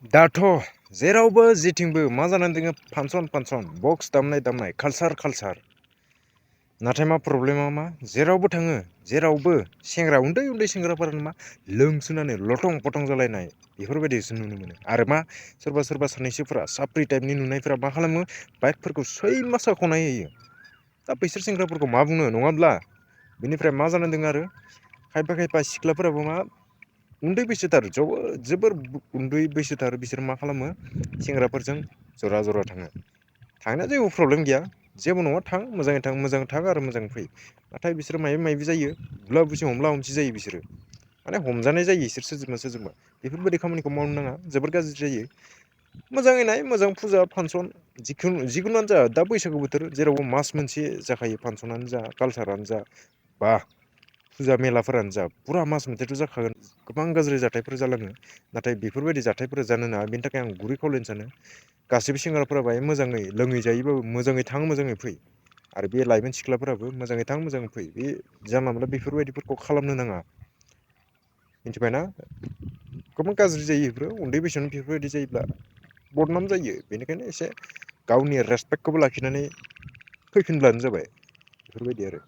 दाथ' जेरावबो जेथिंबो मा जानानै दङ फांसन बक्स दामनाय कालसार नाथाय मा प्रब्लेमा मा जेरावबो थाङो जेरावबो सेंग्रा उन्दै सेंग्राफोरानो मा लोंसोनानै लथं पथं जालायनाय बेफोरबायदिसो नुनो मोनो आरो मा सोरबा सानैसोफोरा साप्रि टाइपनि नुनायफोरा मा खालामो बाइकफोरखौ सै मासाखौ नायहैयो दा बैसोर सेंग्राफोरखौ मा बुंनो नङाब्ला बेनिफ्राय मा जानानै दङ आरो खायफा सिख्लाफोराबो मा उन्दै बैसोथार जोबोर उन्दै बैसोथार बिसोर मा खालामो सेंग्राफोरजों जरा थाङो थांनाया जेबो प्रब्लेम गैया जेबो नङा थां मोजां थां आरो मोजां फै नाथाय बिसोरो माबा जायो बुला बुसि हमला हमसि जायो बिसोरो माने हमजानाय जायो इसोर सोरजोंबा बेफोरबायदि खामानिखौ मावनो नाङा जोबोर गाज्रि जायो मोजाङै नाय मोजां फुजा फांसन जिखुनुआनो जा दा बैसागु बोथोर जेरावबो मास मोनसे जाखायो फांसनानो जा कालसारानो जा बा फुजा मेलाफोरानो जा फुरा मास मोनसेथ' जाखागोन गोबां गाज्रि जाथायफोर जालाङो नाथाय बेफोरबायदि जाथायफोरा जानो नाङा बेनि थाखाय आं गुरै खावलायनो सानो गासैबो सेंग्राफोरा बाहाय मोजाङै लोङै जायोबाबो मोजाङै थां मोजाङै फै आरो बे लाइमोन सिख्लाफोराबो मोजाङै थां मोजाङै फै बे जानला मोनला बेफोरबायदिफोरखौ खालामनो नाङा मिथिबायना गोबां गाज्रि जायो बेफोरो उन्दै बैसोआवनो बेफोरबायदि जायोब्ला बदनाम जायो बेनिखायनो एसे गावनि रेसपेक्टखौबो लाखिनानै फैफिनब्लानो जाबाय बेफोरबायदि आरो